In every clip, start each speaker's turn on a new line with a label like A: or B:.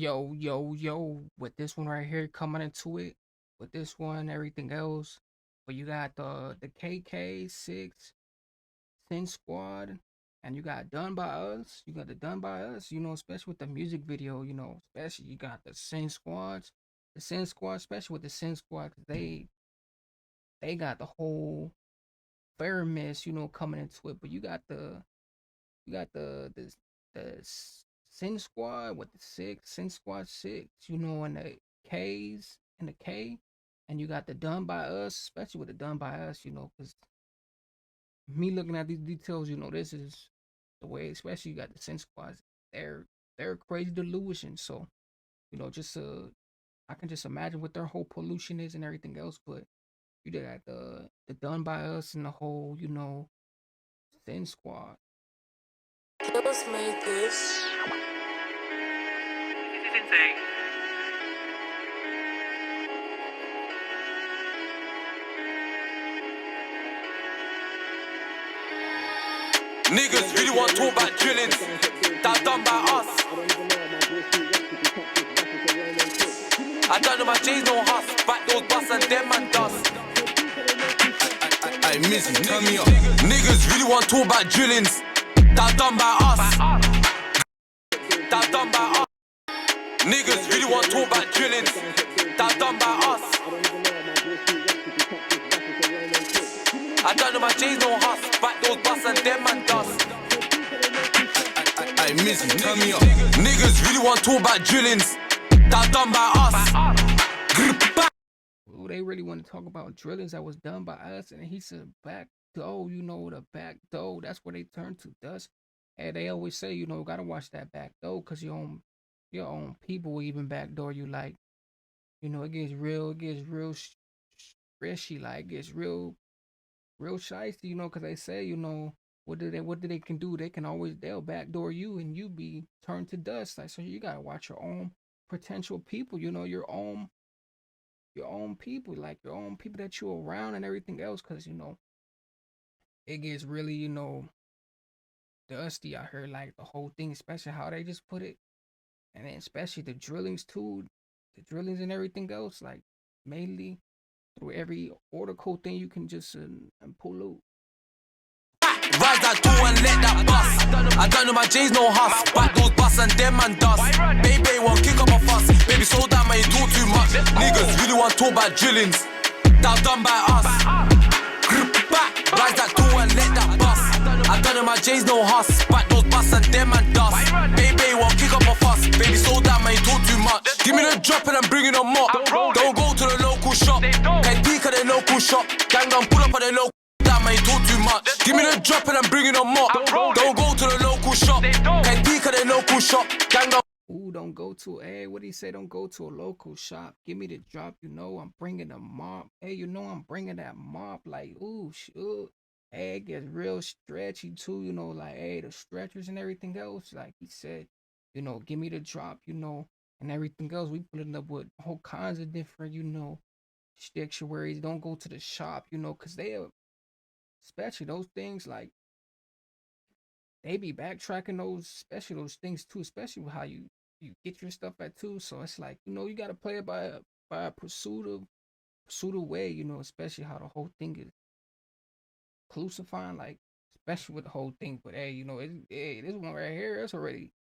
A: Yo, with this one right here coming into it, with this one, everything else. But you got the KK 6 Sin Squad, and you got Done By Us. You got the Done By Us, especially with the music video, especially you got the Sin Squads. The Sin Squad, especially with the Sin Squad, 'cause they got the whole fair mess, coming into it. But you got the Sin Squad with the Sin Squad 6, and the K's and the K, and you got the Done By Us, especially with the Done By Us, because me looking at these details, this is the way, especially you got the Sin Squads, they're crazy delusion. So, just I can just imagine what their whole pollution is and everything else, but you got the Done By Us and the whole, Sin Squad.
B: Kills made this.
C: It's insane.
D: Niggas really want to talk about drillings that done by us. I don't know my J's no hus, back those bus and them man dust. Hey, Mizzy, turn me up. Niggas really want to talk about drillings that done by us. That done by us. Niggas really want to talk about drillings that done by us. I don't know my J's no hus, back those bus and them man dust. Hey, Mizzy, turn me up. Niggas really want to talk about drillings that done by us.
A: Ooh, they really want to talk about drillings that was done by us, and he said back door, the back door, that's where they turn to dust. And they always say, gotta watch that back door, cause your own people even backdoor you, like, it gets real stretchy, like it gets real shiesty, cause they say, what do they can do? They'll backdoor you and you be turned to dust. Like, so you gotta watch your own potential people, your own people, like your own people that you're around and everything else, cause it gets really, dusty out here, like the whole thing, especially how they just put it, and then especially the drillings too, and everything else, like mainly through every article thing you can just pull out.
D: Rise that door and let that bust. I don't know my J's no hus, back those bus and them man dust. Baby won't kick up a fuss, baby slow down man you talk too much. Niggas really want to talk about drillings that done by us. Rise that door and let that bust. I don't know my J's no hus, back those bus and them man dust. Baby won't kick up a fuss, baby slow down man you talk too much. Give me the drop and I'm bringing them up. Don't go to the local shop, KayyKayy at the local shop. Gang gon' pull up at the local. Man, you talk too much. Give me the drop and I'm bringing them up. Don't go to the local shop. KayyKayy at the local shop. Gang up.
A: Ooh, don't go to, what do you say? Don't go to a local shop. Give me the drop, I'm bringing a mop. Hey, I'm bringing that mop. Like, ooh, shoot. Hey, it gets real stretchy too, like, the stretchers and everything else. Like he said, give me the drop, and everything else. We put it up with all kinds of different, statuaries. Don't go to the shop, because especially those things, like, they be backtracking those, especially those things too, especially with how you get your stuff at too. So it's like, you gotta play it by a pursuit of way, especially how the whole thing is crucifying, like, especially with the whole thing. But this one right here, that's already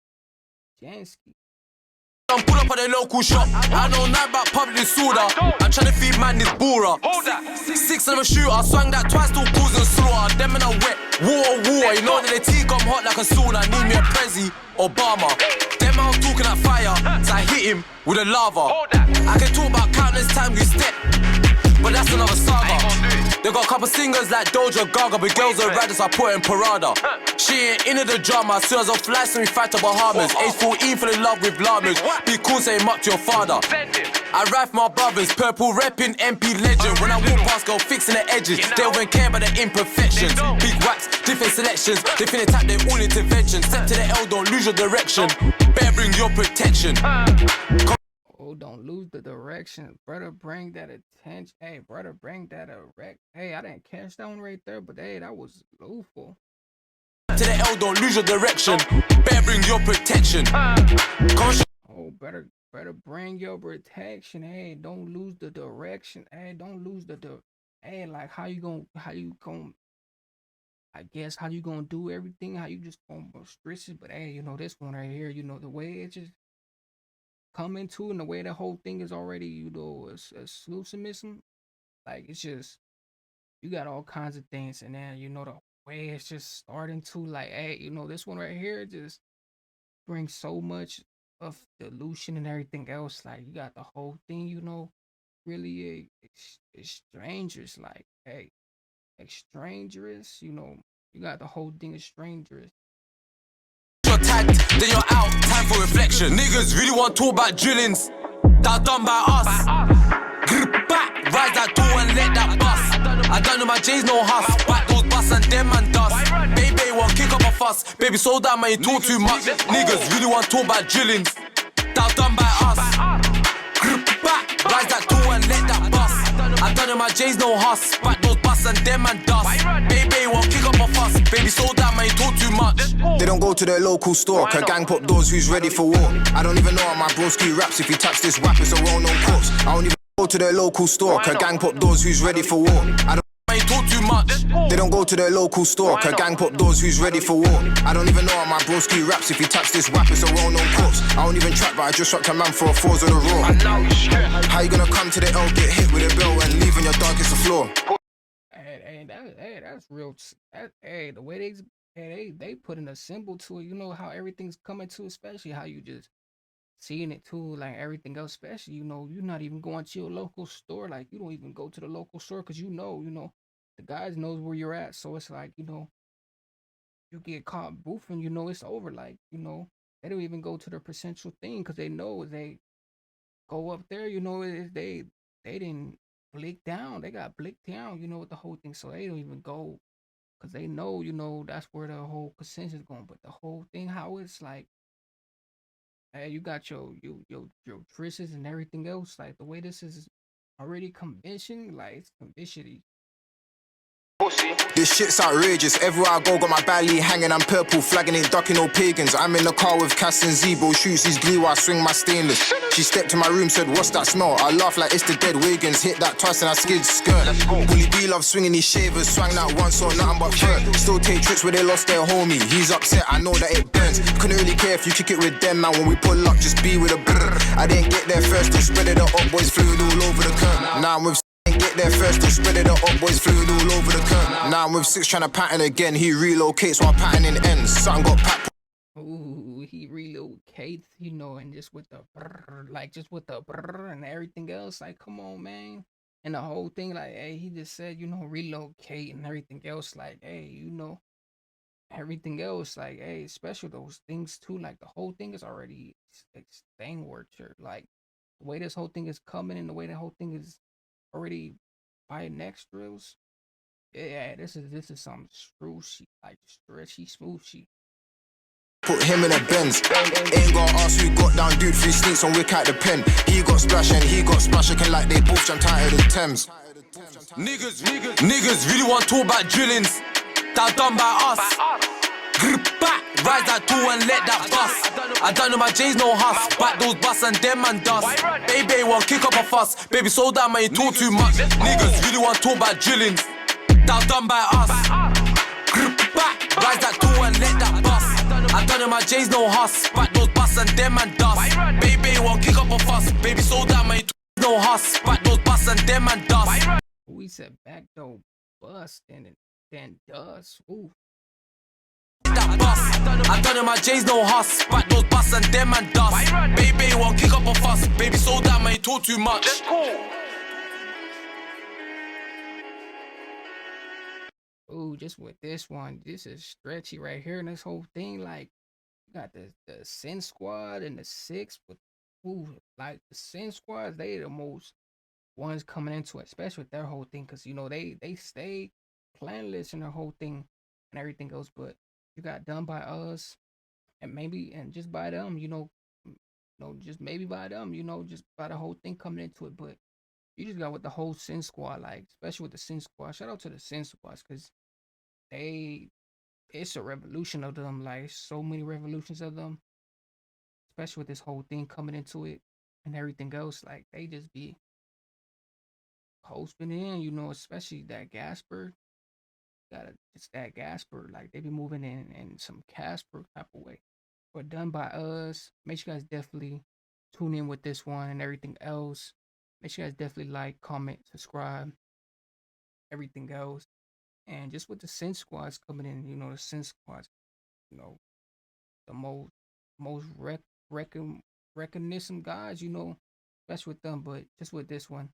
A: Jansky.
D: Pull up at the local shop. I know nothing about public soda. I'm trying to feed man this boorer. 6 of a shooter, swang that twice, still causing slaughter. Them in a wet, war. You know that the tea come hot like a sauna. Need me a Prezi, Obama. Them out talking at fire, so I hit him with a lava. I can talk about countless times we step, but that's another saga. They got a couple singers like Doja Gaga, but girls are riders, I put in Parada. She ain't into the drama, as soon as I fly, so we fight to Bahamas. Age 14, fell in love with llamas. Be cool, say muck to your father. I ride for my brothers, purple reppin' MP legend. When I walk past, go fixing the edges. They don't care about the imperfections. Big wax, different selections. They finna tap their all interventions. Step to the L, don't lose your direction. Better bring your protection.
A: Oh, don't lose the direction. Brother, bring that attention. Hey, brother, bring that erect. Hey, I didn't catch that one right there, but hey, that was beautiful.
D: To the L, don't lose your direction. Better bring your protection.
A: Oh, better bring your protection. Hey, don't lose the direction. Hey, don't lose hey, like how you going I guess how you gonna do everything, how you just gonna stress it, but hey, this one right here, the way it just come into and the way the whole thing is already, exclusivism, like it's just you got all kinds of things, and then the way it's just starting to like, hey, this one right here just brings so much of dilution and everything else. Like you got the whole thing, really strangers. Like, hey, extrangerous, you got the whole thing of strangers.
D: You're tagged, then you're out. Time for reflection. Niggas really want to talk about drillings. That done by us. Grip back, rise that door and let that bust. I don't know my J's no hus. Back those bus and them and dust. Baby won't kick up a fuss. Baby slow down man, you talk too much. Niggas really want to talk about drillings. That done by us. Grip back, rise that door and let that bust. I don't know my J's no hus. Back those bus and them and dust. Baby won't kick up a fuss. Baby slow down man, you talk too much.
C: They don't go to their local store, cause gang pop doors, who's ready for war? I don't even know how my broski raps, if he taps this rap, it's a well-known corpse. I don't even go to their local store, cause gang pop doors, who's ready for war? I don't
D: talk too much.
C: They don't go to their local store, cause gang pop doors, who's ready for war? I don't even know how my broski raps, if he taps this rap, it's a well-known corpse. I don't even trap, but I just rocked a man for a fours on the raw. How you gonna come to the L, get hit with a bell and leave on your darkest the floor?
A: That's real. The way they put in a symbol to it. You know how everything's coming to, especially how you just seeing it too, like everything else. Especially you're not even going to your local store. Like you don't even go to the local store because the guys knows where you're at. So it's like you get caught boofing. It's over. Like they don't even go to the potential thing because they know they go up there. They didn't blick down. They got blicked down. With the whole thing. So they don't even go because they know, that's where the whole consensus is going. But the whole thing, how it's like, hey, you got your trisses and everything else. Like the way this is already convention, like it's convention.
C: This shit's outrageous. Everywhere I go, got my belly hanging. I'm purple, flagging it, ducking no pagans. I'm in the car with Cass and Zebo, shoots his glue while I swing my stainless. She stepped in my room, said, "What's that smell?" I laugh like it's the dead Wiggins. Hit that twice and I skid skirt. Bully B love swinging his shavers, swang that once or nothing but fur. Still take trips where they lost their homie. He's upset, I know that it burns. Couldn't really care if you kick it with them, man. When we pull up, just be with a brr. I didn't get there first, still spread it up, boys flew it all over the curb. Now I'm with get there first, still spread it up, boys flew it all over the curb. Now I'm with 6 trying to pattern again. He relocates while patterning ends. Something got packed.
A: Ooh, he relocates, and just with the brrr, like just with the brrr and everything else. Like, come on, man. And the whole thing, like, hey, he just said, relocate and everything else. Like, hey, everything else, like, hey, especially those things too. Like, the whole thing is already extinguished. Like, the way this whole thing is coming and the way the whole thing is already fighting extras. Yeah, this is some screwy, like stretchy, smoothy.
C: Put him in a Benz. Ain't gonna ask who got down, dude. 3 sneaks on wick out the pen. He got splash and he got splash. Looking like they both jumped out of the Thames.
D: Niggas really want to talk about drillings. That done by us. Grip back, rise that door and let that bust. I don't know my J's no hus. Back those bus and them and dust. Baby won't kick up a fuss. Baby slow down man, you talk too much. Niggas really want to talk about drillings. That done by us. Grip back, rise that door and let that bust. I don't know my J's no hus. Back those bus and them and dust. Baby won't kick up a fuss. Baby slow down man, you talk no hus. Back those bus and them and dust.
A: We said back door bust and then dust. Ooh.
D: That bus. I don't know my J's no hus. Back those bus and them and dust. Baby won't kick up a fuss. Baby slow down man, you talk too much.
A: Ooh, just with this one, this is stretchy right here, and this whole thing, like, you got the Sin Squad and the Six, but like the Sin Squads, they the most ones coming into it, especially with their whole thing, because they stay planless in their whole thing and everything else, but you got done by us, and just by them, just maybe by them, just by the whole thing coming into it, but you just got with the whole Sin Squad, like, especially with the Sin Squad. Shout out to the Sin Squads, because it's a revolution of them, like so many revolutions of them, especially with this whole thing coming into it and everything else. Like they just be posting in, especially that Gasper. Gotta it's that Gasper. Like they be moving in some Casper type of way. But done by us. Make sure you guys definitely tune in with this one and everything else. Make sure you guys definitely like, comment, subscribe, everything else. And just with the Sin Squads coming in, the Sin Squads, you know, the most recognition guys, especially with them, but just with this one,